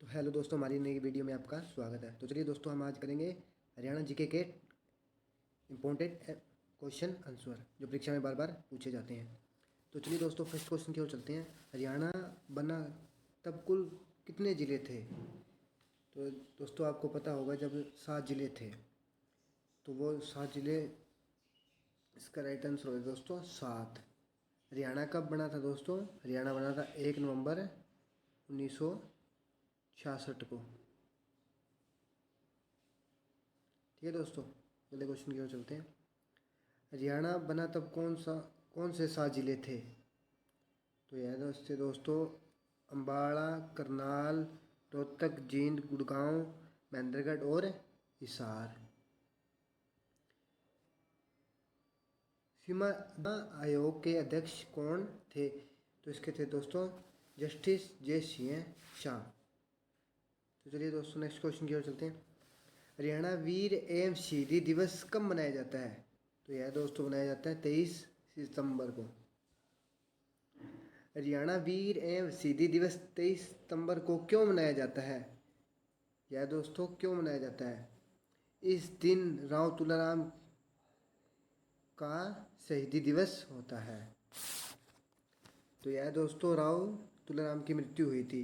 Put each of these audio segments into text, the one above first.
तो हेलो दोस्तों, हमारी नई वीडियो में आपका स्वागत है। तो चलिए दोस्तों, हम आज करेंगे हरियाणा जीके के इम्पोर्टेंट क्वेश्चन आंसर जो परीक्षा में बार बार पूछे जाते हैं। तो चलिए दोस्तों, फर्स्ट क्वेश्चन की ओर चलते हैं। हरियाणा बना तब कुल कितने ज़िले थे? तो दोस्तों आपको पता होगा, जब 7 ज़िले थे तो वो 7 ज़िले, इसका राइट आंसर होगा दोस्तों 7। हरियाणा कब बना था दोस्तों? हरियाणा बना था 1 नवंबर 1966 को। ठीक है दोस्तों, अगले क्वेश्चन की ओर चलते हैं। हरियाणा बना तब कौन से 7 जिले थे? तो यह दोस्तों अम्बाड़ा, करनाल, रोहतक, जींद, गुड़गांव, महेंद्रगढ़ और हिसार। सीमा आयोग के अध्यक्ष कौन थे? तो इसके थे दोस्तों जस्टिस जे सिंह शाह। तो चलिए दोस्तों, नेक्स्ट क्वेश्चन की ओर चलते हैं। हरियाणा वीर एवं शहीदी दिवस कब मनाया जाता है? तो यह दोस्तों मनाया जाता है 23 सितंबर को। हरियाणा वीर एवं शहीदी दिवस 23 सितंबर को क्यों मनाया जाता है? यह दोस्तों क्यों मनाया जाता है? इस दिन राव तुलाराम का शहीदी दिवस होता है। तो यह दोस्तों राव तुलाराम की मृत्यु हुई थी,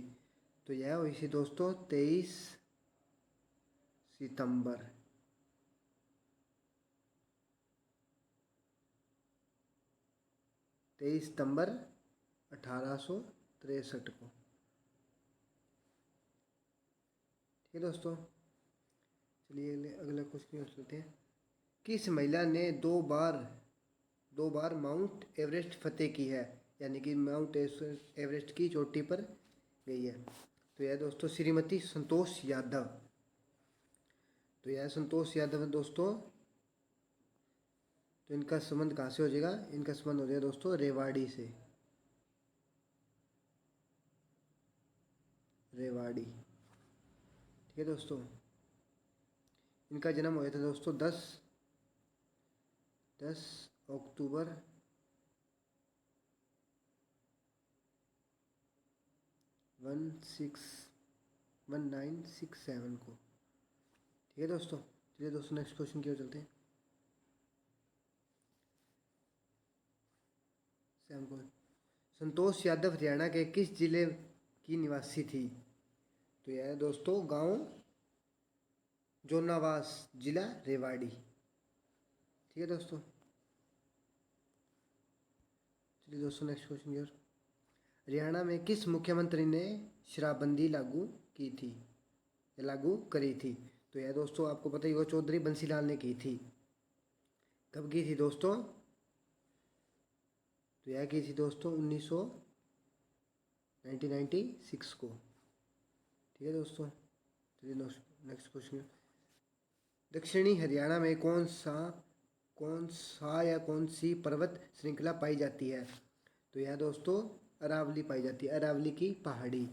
तो यह हुई थी दोस्तों 23 सितंबर। 23 सितंबर 1863 को। ठीक है दोस्तों, चलिए अगला क्वेश्चन चलते हैं। किस महिला ने दो बार माउंट एवरेस्ट फतेह की है? यानी कि माउंट एवरेस्ट की चोटी पर गई है। तो यह दोस्तों श्रीमती संतोष यादव। तो यह संतोष यादव है दोस्तों। तो इनका संबंध कहाँ से हो जाएगा? इनका संबंध हो जाएगा दोस्तों रेवाड़ी से। रेवाड़ी। ठीक है दोस्तों, इनका जन्म हुआ था दोस्तों 10 अक्टूबर 1967 को। ठीक है दोस्तों, चलिए दोस्तों नेक्स्ट क्वेश्चन की ओर चलते हैं। संतोष यादव हरियाणा के किस जिले की निवासी थी? तो यह है दोस्तों गांव जोनावास, जिला रेवाड़ी। ठीक है दोस्तों, चलिए दोस्तों नेक्स्ट क्वेश्चन की ओर। हरियाणा में किस मुख्यमंत्री ने शराबबंदी लागू की थी या लागू करी थी? तो यह दोस्तों आपको पता ही होगा, चौधरी बंसीलाल ने की थी। कब की थी दोस्तों? तो यह की थी दोस्तों 1996 को। ठीक है दोस्तों, चलिए नेक्स्ट क्वेश्चन। दक्षिणी हरियाणा में कौन सी पर्वत श्रृंखला पाई जाती है? तो यह दोस्तों अरावली पाई जाती है, अरावली की पहाड़ी।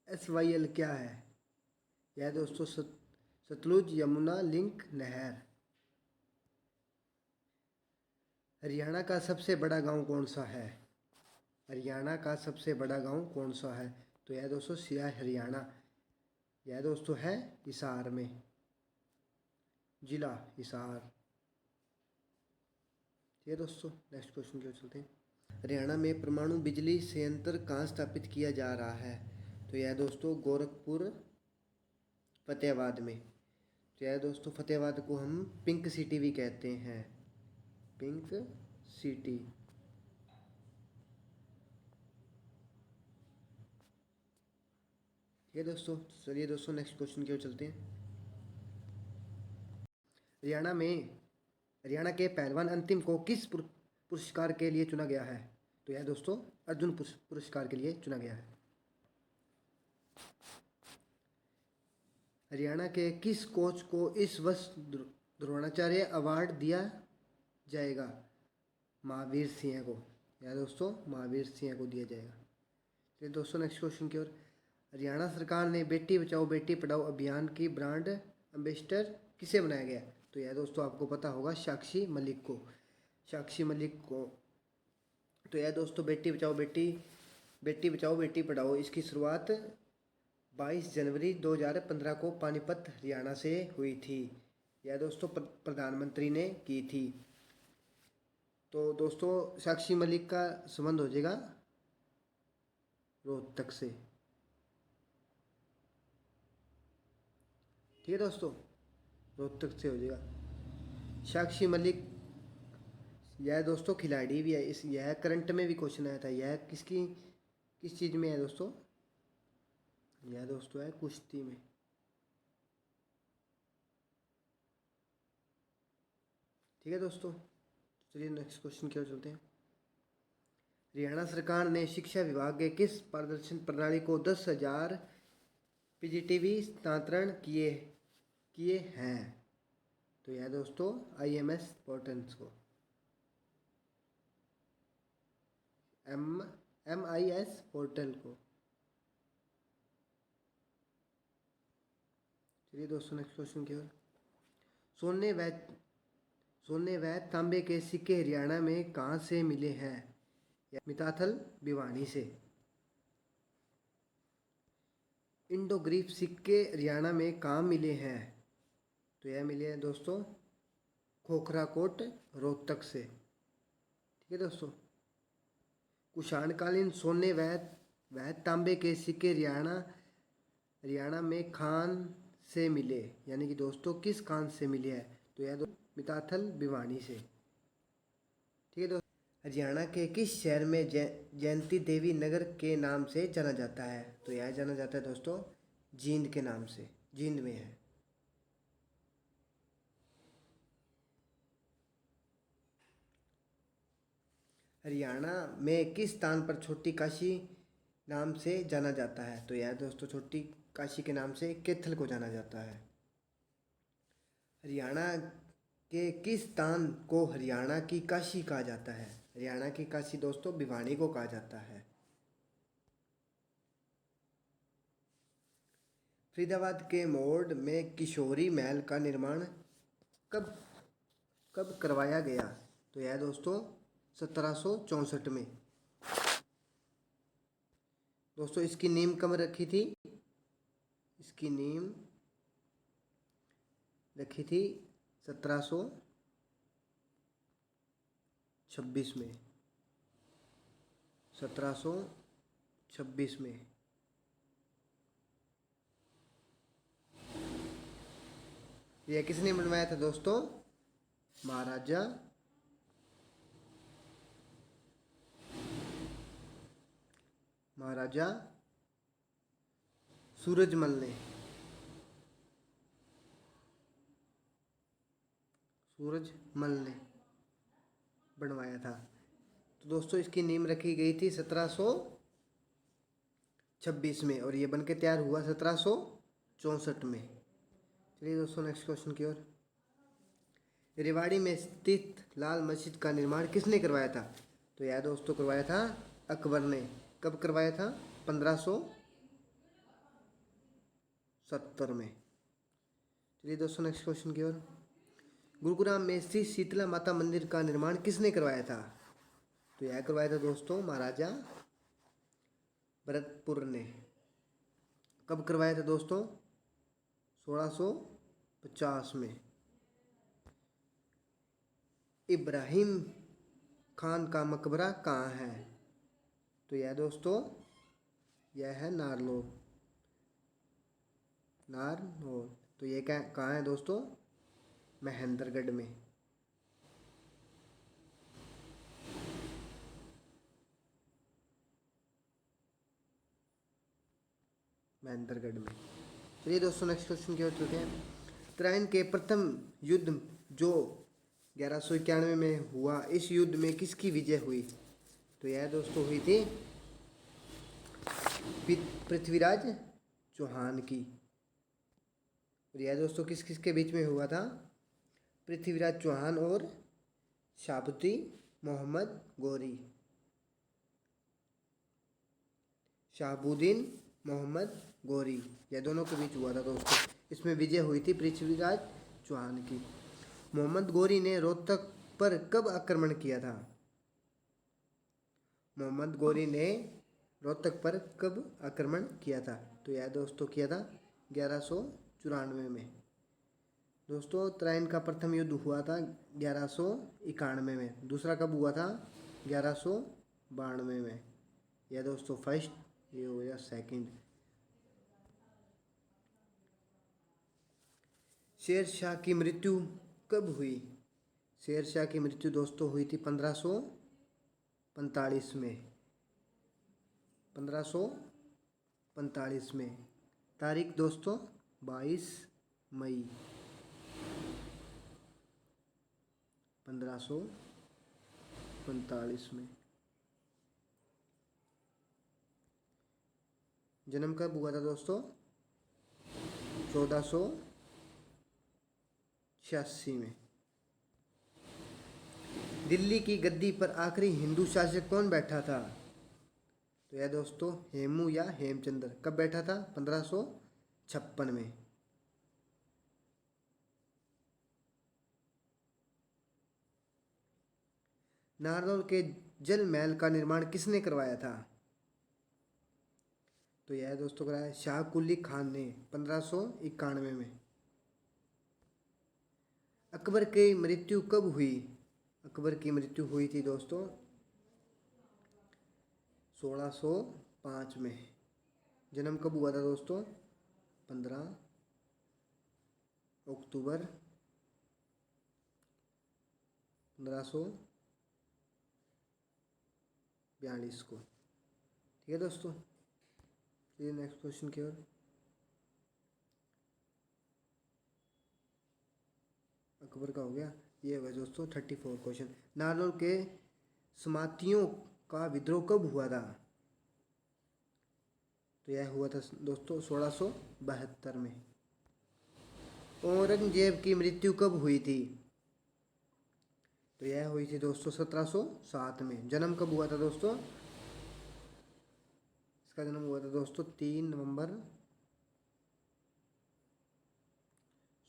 SYL क्या है? यह दोस्तों सतलुज यमुना लिंक नहर। हरियाणा का सबसे बड़ा गांव कौन सा है? हरियाणा का सबसे बड़ा गांव कौन सा है? तो यह दोस्तों सिया हरियाणा। यह दोस्तों है हिसार में, जिला हिसार। ठीक है दोस्तों, नेक्स्ट क्वेश्चन की ओर चलते हैं। हरियाणा में परमाणु बिजली संयंत्र कहाँ स्थापित किया जा रहा है? तो यह दोस्तों गोरखपुर, फतेहाबाद में। तो यह दोस्तों फतेहाबाद को हम पिंक सिटी भी कहते हैं, पिंक सिटी। ठीक है दोस्तों, चलिए दोस्तों नेक्स्ट क्वेश्चन की ओर चलते हैं। हरियाणा के पहलवान अंतिम को किस पुरस्कार के लिए चुना गया है? तो यह दोस्तों अर्जुन पुरस्कार के लिए चुना गया है। हरियाणा के किस कोच को इस वर्ष द्रोणाचार्य अवार्ड दिया जाएगा? महावीर सिंह को। यह दोस्तों महावीर सिंह को दिया जाएगा। चलिए दोस्तों नेक्स्ट क्वेश्चन की ओर। हरियाणा सरकार ने बेटी बचाओ बेटी पढ़ाओ अभियान की ब्रांड एम्बेसडर किसे बनाया गया? तो यह दोस्तों आपको पता होगा साक्षी मलिक को। साक्षी मलिक को। तो यह दोस्तों बेटी बचाओ बेटी पढ़ाओ इसकी शुरुआत 22 जनवरी 2015 को पानीपत हरियाणा से हुई थी। यह दोस्तों प्रधानमंत्री ने की थी। तो दोस्तों साक्षी मलिक का संबंध हो जाएगा रोहतक से। ठीक है दोस्तों, रोहतक से हो जाएगा। साक्षी मलिक यह दोस्तों खिलाड़ी भी है। यह करंट में भी क्वेश्चन आया था। यह किस चीज़ में है दोस्तों? यह दोस्तों है कुश्ती में। ठीक है दोस्तों, चलिए नेक्स्ट क्वेश्चन की ओर चलते हैं। हरियाणा सरकार ने शिक्षा विभाग के किस प्रदर्शन प्रणाली को 10,000 पीजीटीवी स्थानांतरण किए हैं? तो यह दोस्तों IMS पोर्टल्स को, MIS पोर्टल को। चलिए दोस्तों नेक्स्ट क्वेश्चन की ओर। सोने व तांबे के सिक्के हरियाणा में कहाँ से मिले हैं? मिताथल भिवानी से। इंडोग्रीफ सिक्के हरियाणा में कहाँ मिले हैं? तो यह मिले हैं दोस्तों खोखराकोट रोहतक से। ठीक है दोस्तों, कुषाणकालीन सोने व तांबे के सिक्के हरियाणा में खान से मिले, यानी कि दोस्तों किस खान से मिले हैं? तो यह मिताथल भिवानी से। ठीक है दोस्तों, हरियाणा के किस शहर में जयंती देवी नगर के नाम से जाना जाता है? तो यह जाना जाता है दोस्तों जींद के नाम से, जींद में है। हरियाणा में किस स्थान पर छोटी काशी नाम से जाना जाता है? तो यह दोस्तों छोटी काशी के नाम से कैथल को जाना जाता है। हरियाणा के किस स्थान को हरियाणा की काशी कहा जाता है? हरियाणा की काशी दोस्तों भिवानी को कहा जाता है। फरीदाबाद के मोड़ में किशोरी महल का निर्माण कब करवाया गया? तो यह दोस्तों 1764 में। दोस्तों इसकी नींव कब रखी थी? इसकी नींव रखी थी 1726 में। 1726 में। यह किसने बनवाया था दोस्तों? महाराजा सूरजमल ने। बनवाया था। तो दोस्तों इसकी नींव रखी गई थी 1726 में और ये बनके तैयार हुआ 1764 में। चलिए दोस्तों नेक्स्ट क्वेश्चन की ओर। रेवाड़ी में स्थित लाल मस्जिद का निर्माण किसने करवाया था? तो यह दोस्तों करवाया था अकबर ने। कब करवाया था? 1570 में। चलिए दोस्तों नेक्स्ट क्वेश्चन की ओर। गुरुग्राम में स्थित शीतला माता मंदिर का निर्माण किसने करवाया था? तो यह करवाया था दोस्तों महाराजा भरतपुर ने। कब करवाया था दोस्तों? 1650 में। इब्राहिम खान का मकबरा कहाँ है? तो यह दोस्तों यह है नारनौल। तो ये कहाँ है दोस्तों? महेंद्रगढ़ में। चलिए दोस्तों नेक्स्ट क्वेश्चन की ओर चलते हैं। तराइन के प्रथम युद्ध जो 1191 में हुआ, इस युद्ध में किसकी विजय हुई? तो यह दोस्तों हुई थी पृथ्वीराज चौहान की। और यह दोस्तों किस किस के बीच में हुआ था? पृथ्वीराज चौहान और शाहबुद्दीन मोहम्मद गोरी, यह दोनों के बीच हुआ था दोस्तों। इसमें विजय हुई थी पृथ्वीराज चौहान की। मोहम्मद गोरी ने रोहतक पर कब आक्रमण किया था? मोहम्मद गौरी ने रोहतक पर कब आक्रमण किया था? तो यह दोस्तों किया था 1194 में। दोस्तों तराइन का प्रथम युद्ध हुआ था 1191 में। दूसरा कब हुआ था? 1192 में। यह दोस्तों फर्स्ट, ये हो गया सेकंड। शेर शाह की मृत्यु कब हुई? शेर शाह की मृत्यु दोस्तों हुई थी 1545 में। 1545 में। तारीख दोस्तों 22 मई 1545 में। जन्म कब हुआ था दोस्तों? 1486 में। दिल्ली की गद्दी पर आखिरी हिंदू शासक कौन बैठा था? तो यह दोस्तों हेमू या हेमचंद्र। कब बैठा था? 1556 में। नारनौल के जल महल का निर्माण किसने करवाया था? तो यह दोस्तों कराया शाह कुली खान ने 1591 में। अकबर की मृत्यु कब हुई? अकबर की मृत्यु हुई थी दोस्तों 1605 में। जन्म कब हुआ था दोस्तों? 15 अक्टूबर 1542 को। ठीक है दोस्तों, चलिए नेक्स्ट क्वेश्चन की ओर। अकबर का हो गया। ये होगा दोस्तों 34 क्वेश्चन। नारनौल के समातियों का विद्रोह कब हुआ था? तो यह हुआ था दोस्तों 1672 में। औरंगजेब की मृत्यु कब हुई थी? तो यह हुई थी दोस्तों 1707 में। जन्म कब हुआ था दोस्तों? इसका जन्म हुआ था दोस्तों 3 नवंबर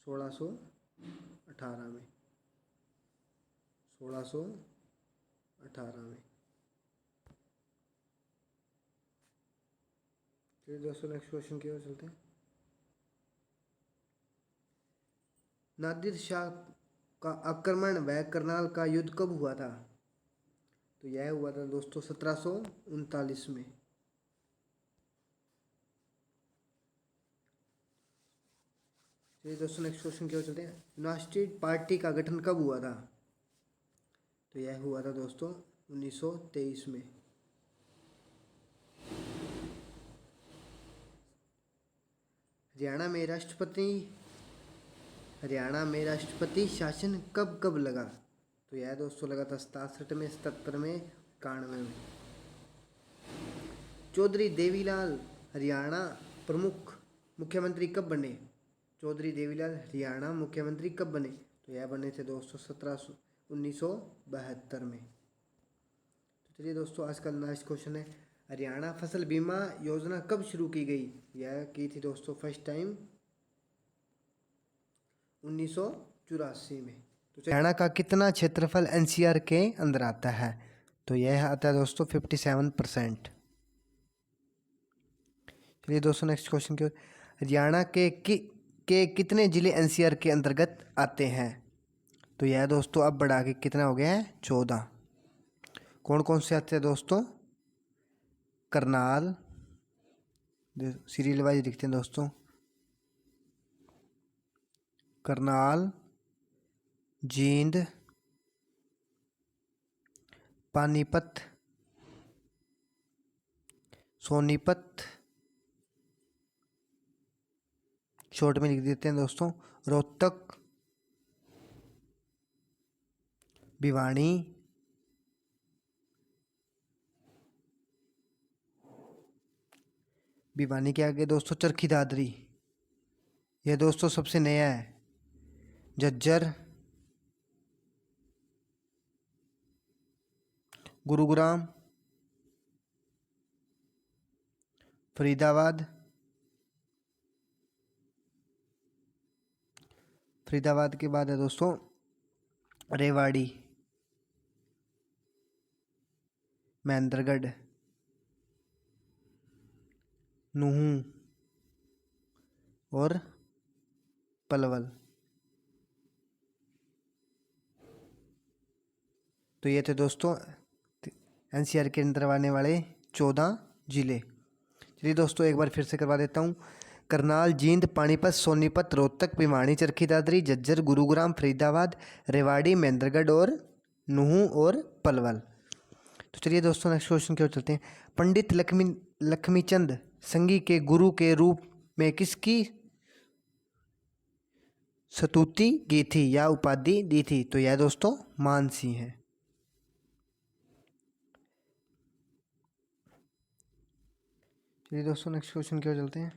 1618 में। 1618 में। चलिए दोस्तों नेक्स्ट क्वेश्चन की ओर चलते हैं। नादिर शाह का आक्रमण व करनाल का युद्ध कब हुआ था? तो यह हुआ था दोस्तों 1739 में। चलिए दोस्तों नेक्स्ट क्वेश्चन की ओर चलते हैं। यूनाइटेड पार्टी का गठन कब हुआ था? तो यह हुआ था दोस्तों 1923 में। हरियाणा में राष्ट्रपति शासन कब कब लगा? तो यह दोस्तों लगा था 67 में, 77 में, 91 में। चौधरी देवीलाल हरियाणा प्रमुख मुख्यमंत्री कब बने? चौधरी देवीलाल हरियाणा मुख्यमंत्री कब बने? तो यह बने थे दोस्तों 1972 में। तो चलिए दोस्तों आज का लास्ट क्वेश्चन है, हरियाणा फसल बीमा योजना कब शुरू की गई? यह की थी दोस्तों फर्स्ट टाइम 1984 में। तो हरियाणा का कितना क्षेत्रफल एनसीआर के अंदर आता है? तो यह आता है दोस्तों 57%। चलिए दोस्तों नेक्स्ट क्वेश्चन की ओर। हरियाणा के कितने जिले एनसीआर के अंतर्गत आते हैं? तो यह दोस्तों अब बढ़ा के कितना हो गया है? 14। कौन कौन से आते हैं दोस्तों? करनाल, सीरियल वाइज लिखते हैं दोस्तों, करनाल, जींद, पानीपत, सोनीपत, शॉर्ट में लिख देते हैं दोस्तों, रोहतक, भिवानी, भिवानी के आगे दोस्तों चरखी दादरी, यह दोस्तों सबसे नया है, झज्जर, गुरुग्राम, फरीदाबाद, फरीदाबाद के बाद है दोस्तों रेवाड़ी, महेंद्रगढ़, नूहू और पलवल। तो ये थे दोस्तों एनसीआर के अंदर आने वाले 14 जिले। चलिए दोस्तों एक बार फिर से करवा देता हूँ। करनाल, जींद, पानीपत, सोनीपत, रोहतक, भिवानी, चरखी दादरी, झज्जर, गुरुग्राम, फरीदाबाद, रेवाड़ी, महेंद्रगढ़ और नूहू और पलवल। तो चलिए दोस्तों नेक्स्ट क्वेश्चन की ओर चलते हैं। पंडित लक्ष्मीचंद संघी के गुरु के रूप में किसकी स्तुति की थी या उपाधि दी थी? तो यह दोस्तों मानसी है। चलिए दोस्तों नेक्स्ट क्वेश्चन की ओर चलते हैं।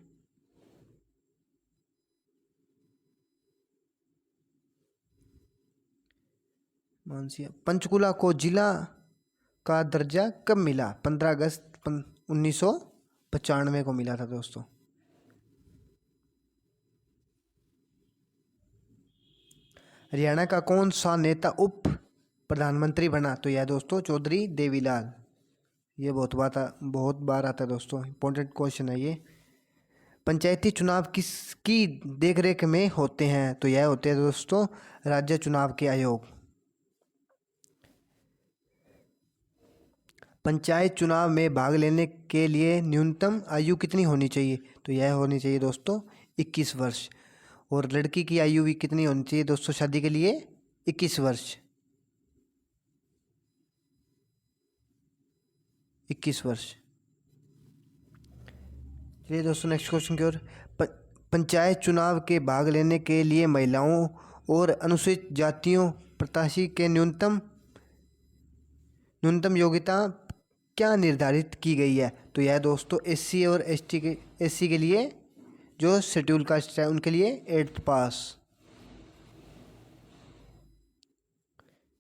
मानसी, पंचकुला को जिला का दर्जा कब मिला? 15 अगस्त 1995 को मिला था दोस्तों। हरियाणा का कौन सा नेता उप प्रधानमंत्री बना? तो यह दोस्तों चौधरी देवीलाल। ये बहुत बार आता है दोस्तों, इंपॉर्टेंट क्वेश्चन है ये। पंचायती चुनाव किसकी देखरेख में होते हैं? तो यह होते हैं दोस्तों राज्य चुनाव के आयोग। पंचायत चुनाव में भाग लेने के लिए न्यूनतम आयु कितनी होनी चाहिए? तो यह होनी चाहिए दोस्तों 21 वर्ष। और लड़की की आयु भी कितनी होनी चाहिए दोस्तों शादी के लिए? 21 वर्ष। 21 वर्ष। चलिए दोस्तों नेक्स्ट क्वेश्चन की ओर। पंचायत चुनाव के भाग लेने के लिए महिलाओं और अनुसूचित जातियों प्रत्याशी के न्यूनतम योग्यता क्या निर्धारित की गई है? तो यह दोस्तों एससी और एससी के लिए जो शेड्यूल कास्ट है उनके लिए 8th पास।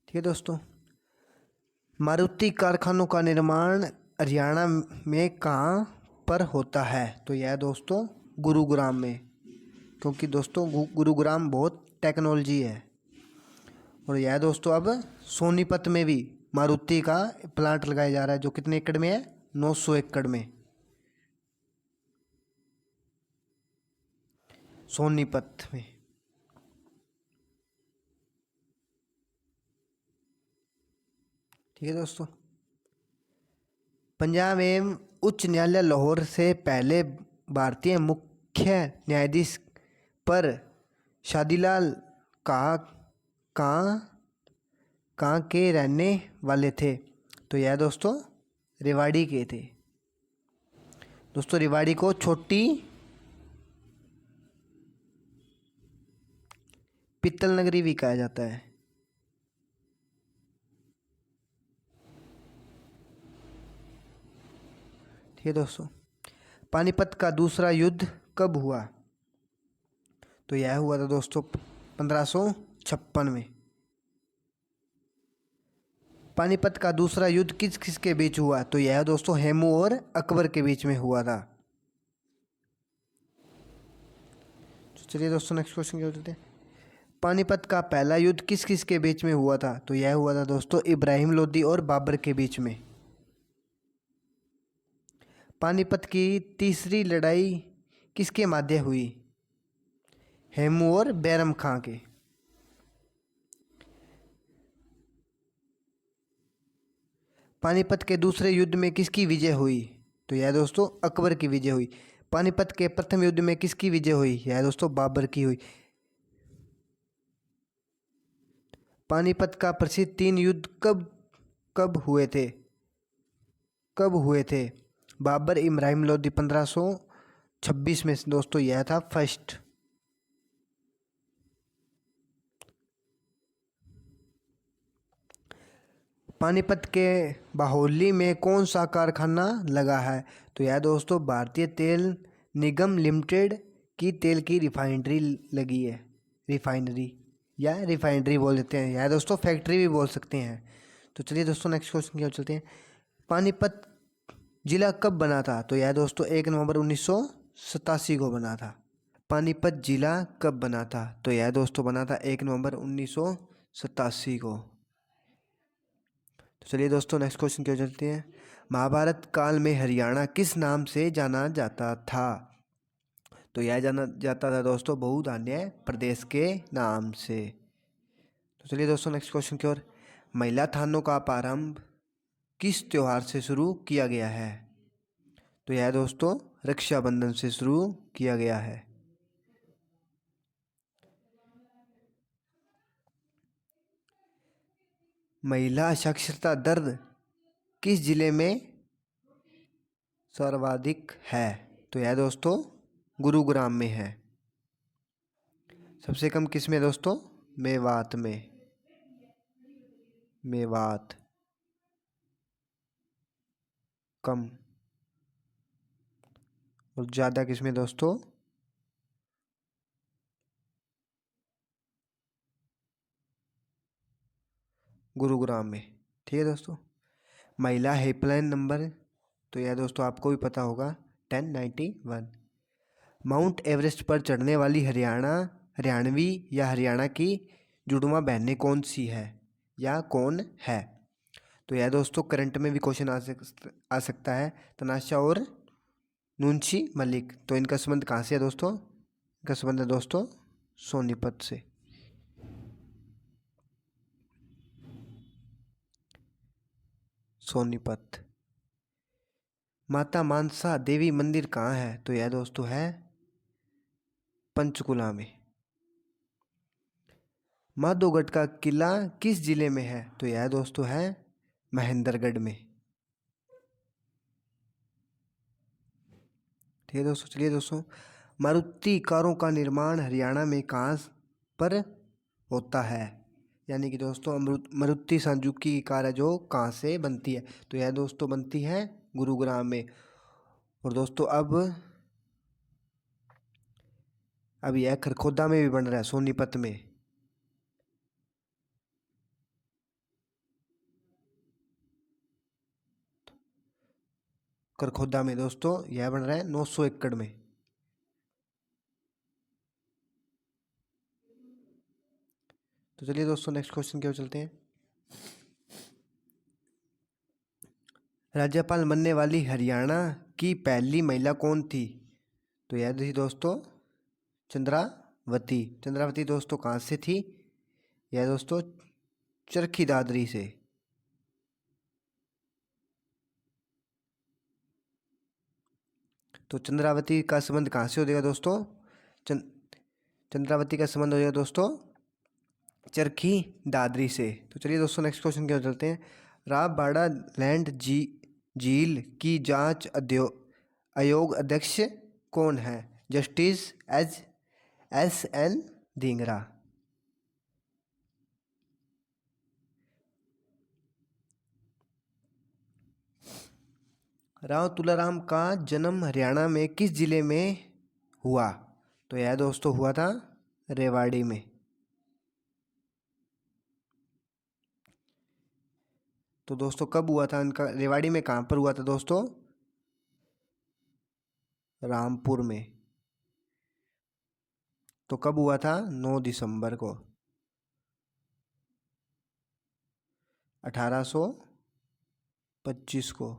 ठीक है दोस्तों। मारुति कारखानों का निर्माण हरियाणा में कहाँ पर होता है? तो यह दोस्तों गुरुग्राम में, क्योंकि दोस्तों गुरुग्राम बहुत टेक्नोलॉजी है। और यह दोस्तों अब सोनीपत में भी मारुति का प्लांट लगाया जा रहा है, जो कितने एकड़ में है? 900 एकड़ में, सोनीपत में। ठीक है दोस्तों। पंजाब एवं उच्च न्यायालय लाहौर से पहले भारतीय मुख्य न्यायाधीश पर शादीलाल कहाँ के रहने वाले थे? तो यह दोस्तों रेवाड़ी के थे। दोस्तों रेवाड़ी को छोटी पित्तल नगरी भी कहा जाता है। ठीक है दोस्तों। पानीपत का दूसरा युद्ध कब हुआ? तो यह हुआ था दोस्तों 1556 में। पानीपत का दूसरा युद्ध किस किस के बीच हुआ? तो यह दोस्तों हेमू और अकबर के बीच में हुआ था। चलिए दोस्तों नेक्स्ट क्वेश्चन की ओर चलते हैं। पानीपत का पहला युद्ध किस किस के बीच में हुआ था? तो यह हुआ था दोस्तों इब्राहिम लोदी और बाबर के बीच में। पानीपत की तीसरी लड़ाई किसके माध्य हुई? हेमू और बैरम खां के। पानीपत के दूसरे युद्ध में किसकी विजय हुई? तो यह दोस्तों अकबर की विजय हुई। पानीपत के प्रथम युद्ध में किसकी विजय हुई? यह दोस्तों बाबर की हुई। पानीपत का प्रसिद्ध 3 युद्ध कब हुए थे? बाबर इब्राहिम लोदी 1526 में दोस्तों यह था फर्स्ट। पानीपत के बाहोली में कौन सा कारखाना लगा है? तो यह दोस्तों भारतीय तेल निगम लिमिटेड की तेल की रिफाइनरी लगी है। रिफाइनरी बोल देते हैं, यह दोस्तों फैक्ट्री भी बोल सकते हैं। तो चलिए दोस्तों नेक्स्ट क्वेश्चन की ओर चलते हैं। पानीपत जिला कब बना था? तो यह दोस्तों 1 नवंबर 1987 को बना था। पानीपत जिला कब बना था? तो यह दोस्तों बना था 1 नवंबर 1987 को। तो चलिए दोस्तों नेक्स्ट क्वेश्चन की ओर चलते हैं। महाभारत काल में हरियाणा किस नाम से जाना जाता था? तो यह जाना जाता था दोस्तों बहुधान्य प्रदेश के नाम से। तो चलिए दोस्तों नेक्स्ट क्वेश्चन की ओर। महिला थानों का प्रारंभ किस त्योहार से शुरू किया गया है? तो यह दोस्तों रक्षाबंधन से शुरू किया गया है। महिला साक्षरता दर किस जिले में सर्वाधिक है? तो यह दोस्तों गुरुग्राम में है। सबसे कम किस में दोस्तों? मेवात में। मेवात कम और ज़्यादा किस में दोस्तों? गुरुग्राम में। ठीक है दोस्तों। महिला हेल्पलाइन नंबर, तो यह दोस्तों आपको भी पता होगा, 1091। माउंट एवरेस्ट पर चढ़ने वाली हरियाणवी या हरियाणा की जुड़वा बहनें कौन सी है या कौन है? तो यह दोस्तों करंट में भी क्वेश्चन आ सकता है। तनाशा और नुंशी मलिक। तो इनका संबंध कहाँ से है दोस्तों? इनका संबंध है दोस्तों सोनीपत से। सोनीपत। माता मानसा देवी मंदिर कहाँ है? तो यह दोस्तों है पंचकुला में। माधोगढ़ का किला किस जिले में है? तो यह दोस्तों है महेंद्रगढ़ में। ठीक है दोस्तों। चलिए दोस्तों, मारुति कारों का निर्माण हरियाणा में कहाँ पर होता है? यानी कि दोस्तों मारुति सुजुकी की कार है जो कहाँ से बनती है? तो यह दोस्तों बनती है गुरुग्राम में। और दोस्तों अब यह खरखोदा में भी बन रहा है, सोनीपत में। खरखोदा में दोस्तों यह बन रहा है 900 एकड़ में। तो चलिए दोस्तों नेक्स्ट क्वेश्चन की ओर चलते हैं। राज्यपाल बनने वाली हरियाणा की पहली महिला कौन थी? तो यह थी दोस्तों चंद्रावती। चंद्रावती दोस्तों कहाँ से थी? यह दोस्तों चरखी दादरी से। तो चंद्रावती का संबंध कहाँ से हो जाएगा दोस्तों? चंद्रावती का संबंध हो जाएगा दोस्तों चरखी दादरी से। तो चलिए दोस्तों नेक्स्ट क्वेश्चन की ओर चलते हैं। रामबाड़ा लैंड झील की जांच आयोग अध्यक्ष कौन है? Justice S N Dhingra. Rao Tularam का जन्म हरियाणा में किस जिले में हुआ? तो यह दोस्तों हुआ था रेवाड़ी में। तो दोस्तों कब हुआ था इनका? रेवाड़ी में कहाँ पर हुआ था दोस्तों? रामपुर में। तो कब हुआ था? 9 दिसंबर को 1825 को।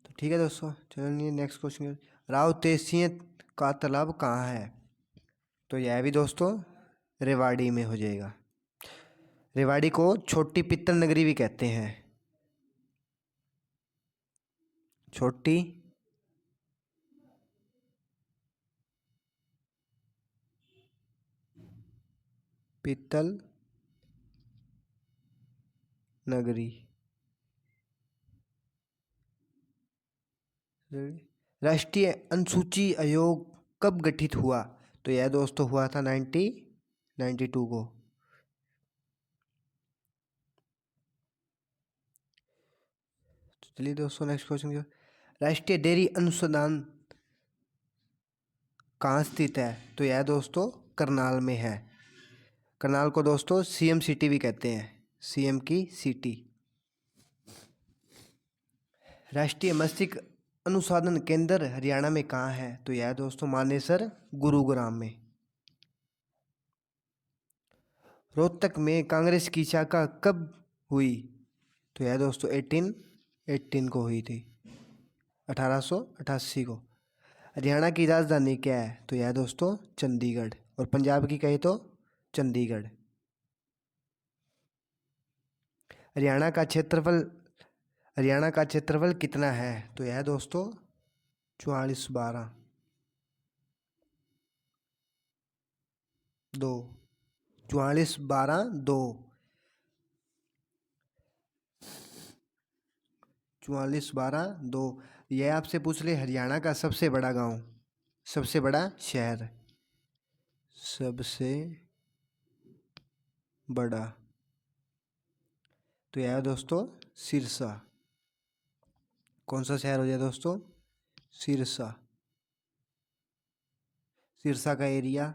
तो ठीक है दोस्तों, चलिए नेक्स्ट क्वेश्चन। राव तेज सिंह का तालाब कहाँ है? तो यह भी दोस्तों रेवाड़ी में हो जाएगा। रेवाड़ी को छोटी पित्तल नगरी भी कहते हैं। छोटी पित्तल नगरी। राष्ट्रीय अनुसूची आयोग कब गठित हुआ? तो यह दोस्तों हुआ था 1992 को। चलिए दोस्तों नेक्स्ट क्वेश्चन। राष्ट्रीय डेयरी अनुसंधान कहाँ स्थित है? तो यह दोस्तों करनाल में है। करनाल को दोस्तों सीएम सिटी भी कहते हैं, सीएम की सिटी। राष्ट्रीय मत्स्य अनुसंधान केंद्र हरियाणा में कहाँ है? तो यह दोस्तों मानेसर गुरुग्राम में। रोहतक में कांग्रेस की शाखा कब हुई? तो यह दोस्तों 1818 को हुई थी, 1888 को। हरियाणा की राजधानी क्या है? तो यह दोस्तों चंडीगढ़। और पंजाब की कहे तो चंडीगढ़। हरियाणा का क्षेत्रफल कितना है? तो यह दोस्तों 4412 2 4412 2 4412 2। यह आपसे पूछ ले हरियाणा का सबसे बड़ा गांव, सबसे बड़ा शहर, सबसे बड़ा, तो यह है दोस्तों सिरसा। कौन सा शहर हो जाए दोस्तों? सिरसा। सिरसा का एरिया,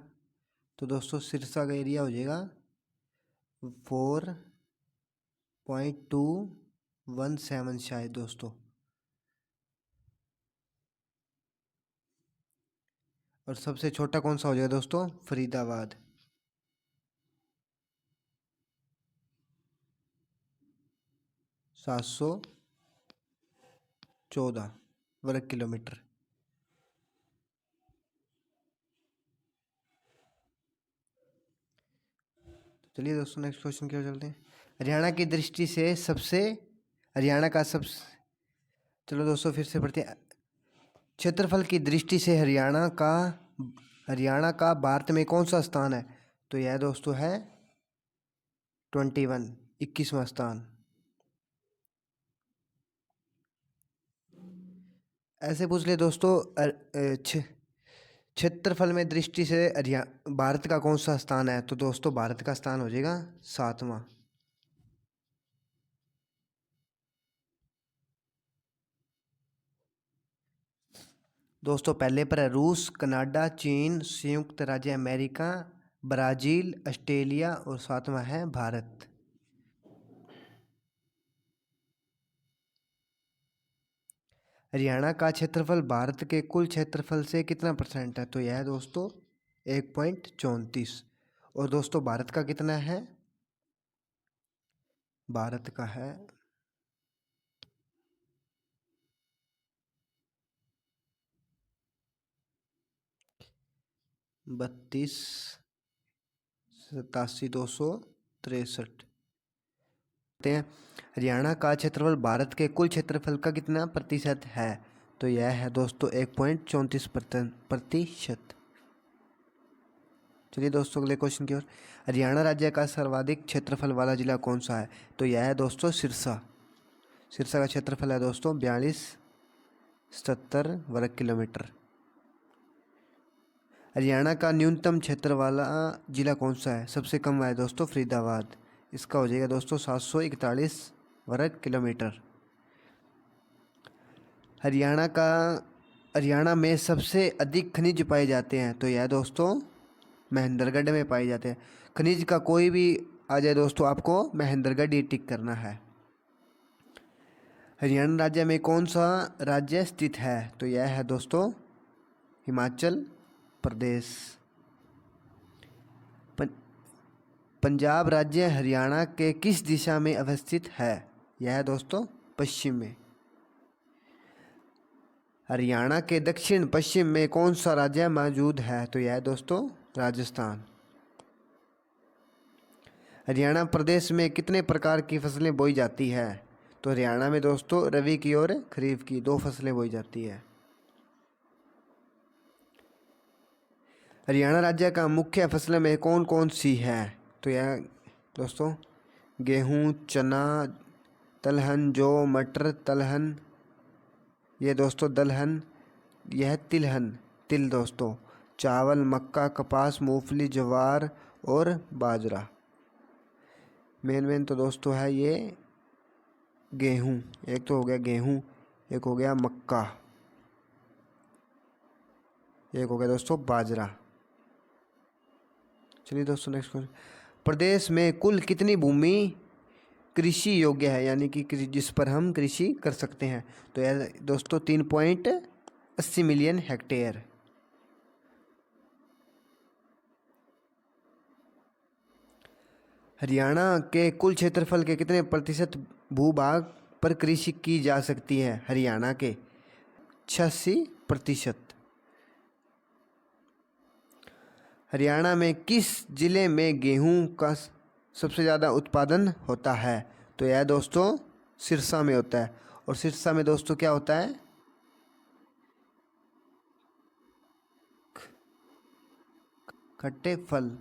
तो दोस्तों सिरसा का एरिया हो जाएगा 4.217 शायद दोस्तों। और सबसे छोटा कौन सा हो जाएगा दोस्तों? फरीदाबाद। 714 वर्ग किलोमीटर। चलिए दोस्तों नेक्स्ट क्वेश्चन की ओर चलते हैं। हरियाणा की दृष्टि से सबसे हरियाणा का सब चलो दोस्तों फिर से पढ़ते हैं। क्षेत्रफल की दृष्टि से हरियाणा का भारत में कौन सा स्थान है? तो यह दोस्तों है 21वां स्थान। ऐसे पूछ ले दोस्तों क्षेत्रफल में दृष्टि से भारत का कौन सा स्थान है? तो दोस्तों भारत का स्थान हो जाएगा 7वां। दोस्तों पहले पर है रूस, कनाडा, चीन, संयुक्त राज्य अमेरिका, ब्राज़ील, ऑस्ट्रेलिया और 7वां है भारत। हरियाणा का क्षेत्रफल भारत के कुल क्षेत्रफल से कितना % है? तो यह है दोस्तों 1.34। और दोस्तों भारत का कितना है? भारत का है 32,87,263। हरियाणा का क्षेत्रफल भारत के कुल क्षेत्रफल का कितना प्रतिशत है? तो यह है दोस्तों 1.34%। चलिए दोस्तों अगले क्वेश्चन की ओर। हरियाणा राज्य का सर्वाधिक क्षेत्रफल वाला जिला कौन सा है? तो यह है दोस्तों सिरसा। सिरसा का क्षेत्रफल है दोस्तों 4270 वर्ग किलोमीटर। हरियाणा का न्यूनतम क्षेत्र वाला जिला कौन सा है? सबसे कम है दोस्तों फरीदाबाद। इसका हो जाएगा दोस्तों 741 वर्ग किलोमीटर। हरियाणा में सबसे अधिक खनिज पाए जाते हैं? तो यह दोस्तों महेंद्रगढ़ में पाए जाते हैं। खनिज का कोई भी आ जाए दोस्तों, आपको महेंद्रगढ़ ही टिक करना है। हरियाणा राज्य में कौन सा राज्य स्थित है? तो यह है दोस्तों हिमाचल प्रदेश। पंजाब राज्य हरियाणा के किस दिशा में अवस्थित है? यह है दोस्तों पश्चिम में। हरियाणा के दक्षिण पश्चिम में कौन सा राज्य मौजूद है? तो यह है दोस्तों राजस्थान। हरियाणा प्रदेश में कितने प्रकार की फसलें बोई जाती है? तो हरियाणा में दोस्तों रबी की और खरीफ की 2 फसलें बोई जाती है। हरियाणा राज्य का मुख्य फसलों में कौन कौन सी है? तो यह दोस्तों गेहूँ, चना, दलहन, जौ, मटर, तिलहन, ये दोस्तों दलहन, यह तिलहन, तिल दोस्तों, चावल, मक्का, कपास, मूंगफली, ज्वार और बाजरा। मेन तो दोस्तों है ये गेहूँ। एक तो हो गया गेहूँ, एक हो गया मक्का, एक हो गया दोस्तों बाजरा। चलिए दोस्तों नेक्स्ट क्वेश्चन। प्रदेश में कुल कितनी भूमि कृषि योग्य है, यानी कि जिस पर हम कृषि कर सकते हैं? तो यह दोस्तों 3.80 मिलियन हेक्टेयर। हरियाणा के कुल क्षेत्रफल के कितने प्रतिशत भूभाग पर कृषि की जा सकती है? हरियाणा के 86%। हरियाणा में किस जिले में गेहूं का सबसे ज़्यादा उत्पादन होता है? तो यह दोस्तों सिरसा में होता है। और सिरसा में दोस्तों क्या होता है? खट्टे फल।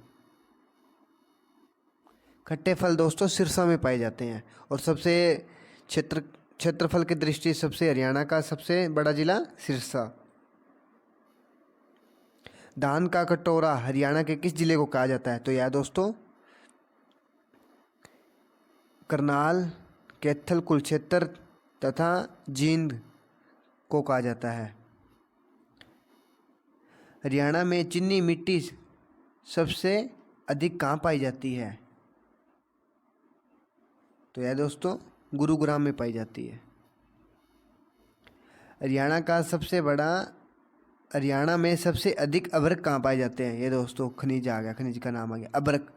खट्टे फल दोस्तों सिरसा में पाए जाते हैं। और सबसे क्षेत्रफल की दृष्टि सबसे हरियाणा का सबसे बड़ा जिला सिरसा। धान का कटोरा हरियाणा के किस जिले को कहा जाता है? तो यह दोस्तों करनाल, कैथल, कुरुक्षेत्र तथा जींद को कहा जाता है। हरियाणा में चीनी मिट्टी सबसे अधिक कहाँ पाई जाती है? तो यह दोस्तों गुरुग्राम में पाई जाती है। हरियाणा में सबसे अधिक अभ्रक कहाँ पाए जाते हैं? ये दोस्तों खनिज आ गया, खनिज का नाम आ गया अभ्रक।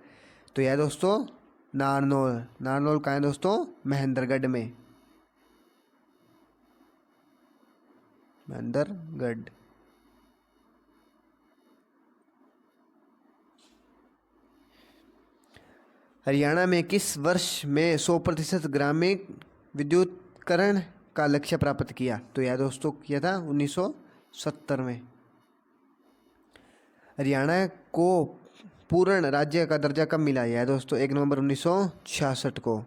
तो यह दोस्तों नारनौल। नारनौल कहाँ है दोस्तों? महेंद्रगढ़ में। महेंद्रगढ़। हरियाणा में किस वर्ष में 100% ग्रामीण विद्युतीकरण का लक्ष्य प्राप्त किया? तो यह दोस्तों किया था 1970 में। हरियाणा को पूर्ण राज्य का दर्जा कब मिला? यह दोस्तों 1 नवंबर 1966 को।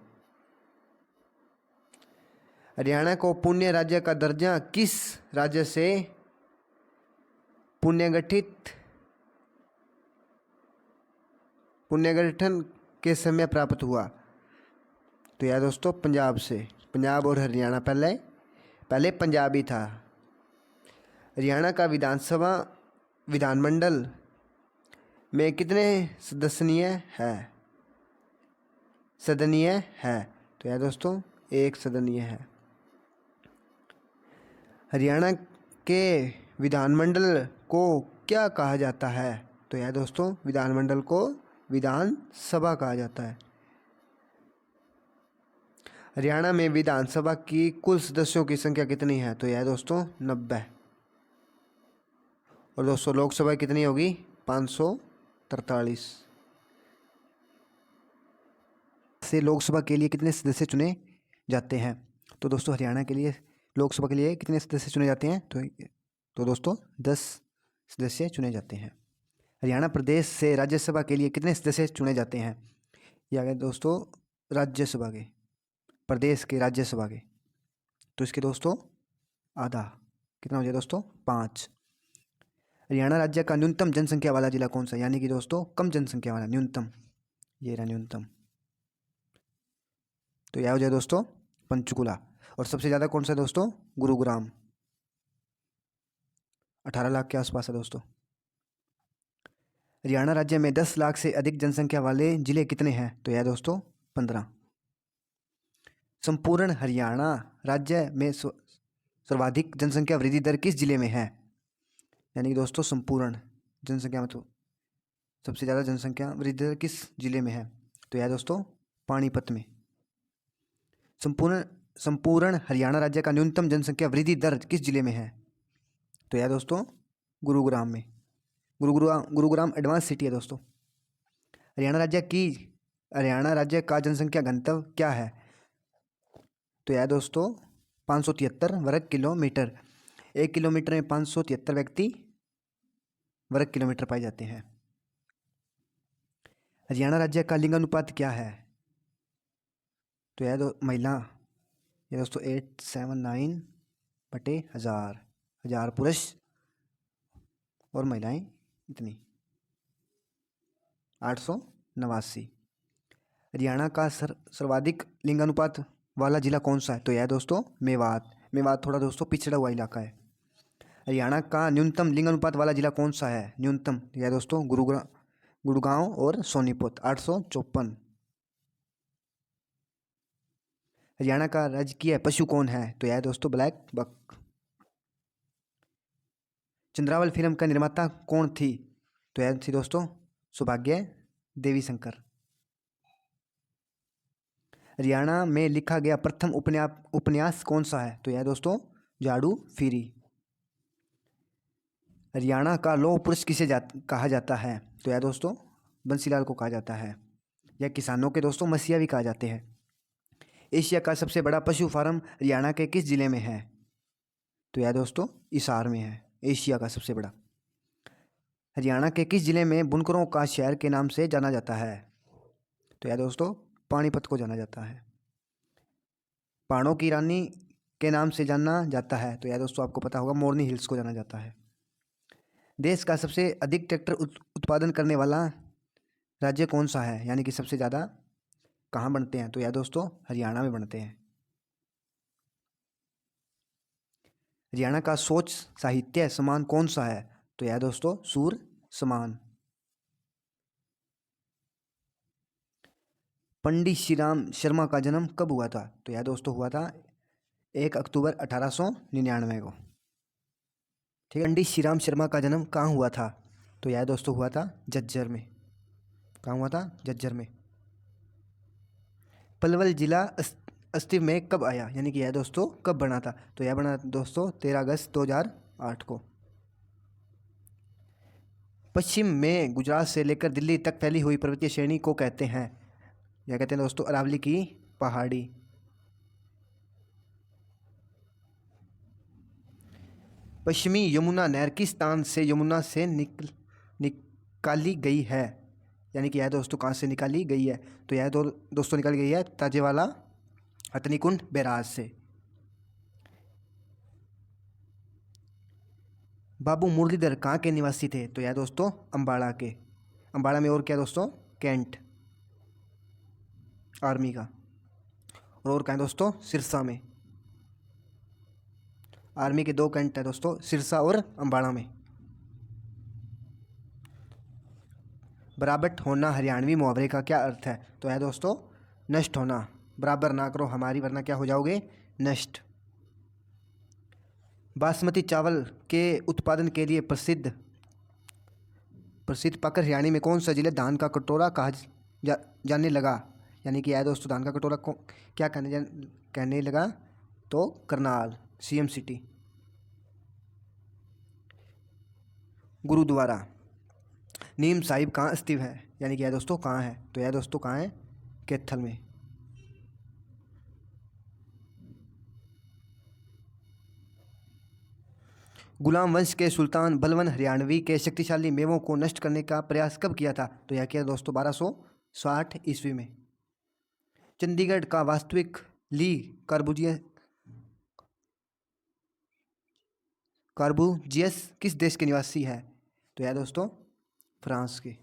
हरियाणा को पुण्य राज्य का दर्जा किस राज्य से पुनर्गठन के समय प्राप्त हुआ? तो यह दोस्तों पंजाब से। पंजाब और हरियाणा पहले पंजाब ही था। हरियाणा का विधानमंडल में कितने सदनीय है? तो यह दोस्तों 1 सदनीय है। हरियाणा के विधानमंडल को क्या कहा जाता है? तो यह दोस्तों विधानमंडल को विधानसभा कहा जाता है। हरियाणा में विधानसभा की कुल सदस्यों की संख्या कितनी है? तो यह दोस्तों 90। और दोस्तों लोकसभा कितनी होगी? 543। से लोकसभा के लिए कितने सदस्य चुने जाते हैं? तो दोस्तों हरियाणा के लिए लोकसभा के लिए कितने सदस्य चुने जाते हैं? तो दोस्तों 10 सदस्य चुने जाते हैं। हरियाणा प्रदेश से राज्यसभा के लिए कितने सदस्य चुने जाते हैं? ये आ गए दोस्तों राज्यसभा के, प्रदेश के राज्यसभा के। तो इसके दोस्तों आधा कितना हो जाए दोस्तों? 5। हरियाणा राज्य का न्यूनतम जनसंख्या वाला जिला कौन सा? यानी कि दोस्तों कम जनसंख्या वाला, न्यूनतम। ये रहा न्यूनतम। तो यह हो जाए दोस्तों पंचकुला। और सबसे ज़्यादा कौन सा दोस्तों? गुरुग्राम। 18 लाख के आसपास है दोस्तों। हरियाणा राज्य में 10 लाख से अधिक जनसंख्या वाले जिले कितने हैं? तो यह दोस्तों 15। संपूर्ण हरियाणा राज्य में सर्वाधिक जनसंख्या वृद्धि दर किस जिले में है? यानी कि दोस्तों संपूर्ण जनसंख्या मतलब सबसे ज़्यादा जनसंख्या वृद्धि दर किस जिले में है? तो यह दोस्तों पानीपत में। संपूर्ण हरियाणा राज्य का न्यूनतम जनसंख्या वृद्धि दर किस जिले में है? तो यह दोस्तों गुरुग्राम में। गुरुग्राम एडवांस सिटी है दोस्तों। हरियाणा राज्य का जनसंख्या घनत्व क्या है? तो यह दोस्तों 573 वर्ग किलोमीटर। 1 किलोमीटर में 573 व्यक्ति वर्ग किलोमीटर पाए जाते हैं। हरियाणा राज्य का लिंगानुपात क्या है? तो यह महिला, ये दोस्तों 879/1000। 1000 पुरुष और महिलाएं इतनी 889। हरियाणा का सर्वाधिक लिंगानुपात वाला जिला कौन सा है? तो यह दोस्तों मेवात। मेवात थोड़ा दोस्तों पिछड़ा हुआ इलाका है। हरियाणा का न्यूनतम लिंगानुपात वाला जिला कौन सा है? न्यूनतम यह दोस्तों गुड़गांव और सोनीपत 854। हरियाणा का राजकीय पशु कौन है? तो यह दोस्तों ब्लैक बक। चंद्रावल फिल्म का निर्माता कौन थी? तो यह थी दोस्तों सौभाग्य देवी शंकर। हरियाणा में लिखा गया प्रथम उपन्यास कौन सा है? तो यह दोस्तों जाड़ू फिरी। हरियाणा का लौह पुरुष किसे कहा जाता है? तो यह दोस्तों बंसीलाल को कहा जाता है। यह किसानों के दोस्तों मसीहा भी कहा जाते हैं। एशिया का सबसे बड़ा पशु फार्म हरियाणा के किस जिले में है? तो यह दोस्तों हिसार में है, एशिया का सबसे बड़ा। हरियाणा के किस जिले में बुनकरों का शहर के नाम से जाना जाता है? तो यह दोस्तों पानीपत को जाना जाता है। पहाड़ों की रानी के नाम से जाना जाता है? तो यह दोस्तों आपको पता होगा, मोरनी हिल्स को जाना जाता है। देश का सबसे अधिक ट्रैक्टर उत्पादन करने वाला राज्य कौन सा है? यानी कि सबसे ज़्यादा कहाँ बनते हैं? तो यह दोस्तों हरियाणा में बनते हैं। हरियाणा का सोच साहित्य सम्मान कौन सा है? तो यह दोस्तों सूर सम्मान। पंडित श्री राम शर्मा का जन्म कब हुआ था? तो यह दोस्तों हुआ था 1 अक्टूबर 1899 को। ठीक है। पंडित श्री राम शर्मा का जन्म कहाँ हुआ था? तो यह दोस्तों हुआ था झज्जर में। कहाँ हुआ था? झज्जर में। पलवल जिला अस्तित्व में कब आया? यानी कि यह दोस्तों कब बना था? तो यह बना दोस्तों 13 अगस्त 2008 को। पश्चिम में गुजरात से लेकर दिल्ली तक फैली हुई पर्वतीय श्रेणी को कहते हैं? यह कहते हैं दोस्तों अरावली की पहाड़ी। पश्चिमी यमुना नहर किस स्थान से यमुना से निकाली गई है? यानी कि यह दोस्तों कहाँ से निकाली गई है? तो यह दोस्तों निकाली गई है ताजेवाला हथनीकुंड बैराज से। बाबू मुरलीधर कहाँ के निवासी थे? तो यह दोस्तों अम्बाड़ा के। अम्बाड़ा में और क्या दोस्तों? कैंट आर्मी का। और कहाँ दोस्तों? सिरसा में। आर्मी के 2 कैंट है दोस्तों, सिरसा और अम्बाड़ा में। बराबर होना हरियाणवी मुहावरे का क्या अर्थ है? तो यह दोस्तों नष्ट होना। बराबर ना करो हमारी वरना क्या हो जाओगे? नष्ट। बासमती चावल के उत्पादन के लिए प्रसिद्ध पाकर हरियाणा में कौन सा जिला धान का कटोरा कहा जाने लगा? यानी कि यह दोस्तों धान का कटोरा को क्या कहने लगा? तो करनाल CM सिटी। गुरुद्वारा नीम साहिब कहाँ स्थित है? यानी कि यह दोस्तों कहाँ है? तो यह दोस्तों कहाँ है? कैथल में। गुलाम वंश के सुल्तान बलवन हरियाणवी के शक्तिशाली मेवों को नष्ट करने का प्रयास कब किया था? तो यह किया दोस्तों 1260 ईस्वी में। चंडीगढ़ का वास्तविक ली कार्बूजियस किस देश के निवासी है? तो यह दोस्तों फ्रांस के।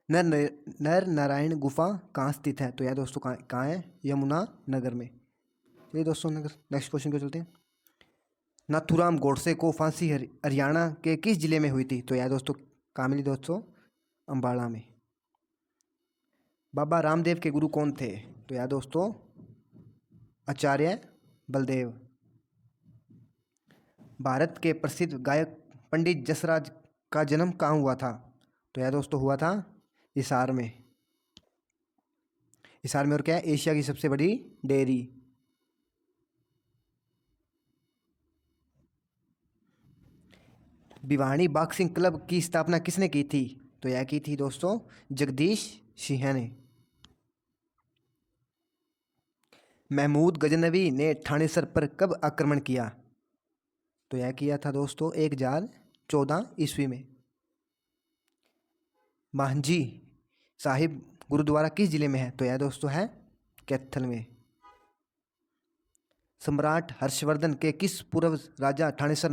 नर नारायण गुफा कहाँ स्थित है? तो यह दोस्तों कहाँ है? यमुना नगर में। चलिए दोस्तों नेक्स्ट क्वेश्चन को चलते हैं। नाथूराम गोडसे को फांसी हरियाणा के किस जिले में हुई थी? तो यह दोस्तों कहाँ मिली दोस्तों? अम्बाड़ा में। बाबा रामदेव के गुरु कौन थे? तो यह दोस्तों आचार्य बलदेव। भारत के प्रसिद्ध गायक पंडित जसराज का जन्म कहाँ हुआ था? तो यह दोस्तों हुआ था हिसार में। हिसार में और क्या है? एशिया की सबसे बड़ी डेयरी। भिवानी बॉक्सिंग क्लब की स्थापना किसने की थी? तो यह की थी दोस्तों जगदीश सिंह ने। महमूद गजनवी ने ठानेसर पर कब आक्रमण किया? तो यह किया था दोस्तों 1014 ईस्वी में। मांझी साहिब गुरुद्वारा किस जिले में है? तो यह दोस्तों है कैथल में। सम्राट हर्षवर्धन के किस पूर्व राजा ठानेसर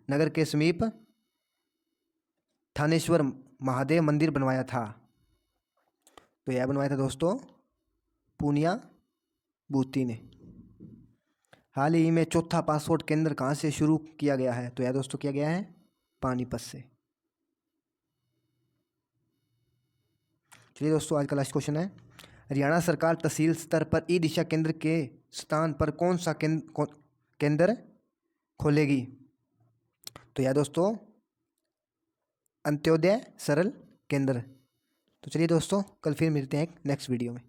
नगर के समीप थानेश्वर महादेव मंदिर बनवाया था? तो यह बनवाया था दोस्तों पूनिया बूती ने। हाल ही में चौथा पासपोर्ट केंद्र कहाँ से शुरू किया गया है? तो यह दोस्तों किया गया है पानीपत से। चलिए दोस्तों आज का लास्ट क्वेश्चन है। हरियाणा सरकार तहसील स्तर पर ई दिशा केंद्र के स्थान पर कौन सा केंद्र खोलेगी? तो यह दोस्तों अंत्योदय सरल केंद्र। तो चलिए दोस्तों कल फिर मिलते हैं एक नेक्स्ट वीडियो में।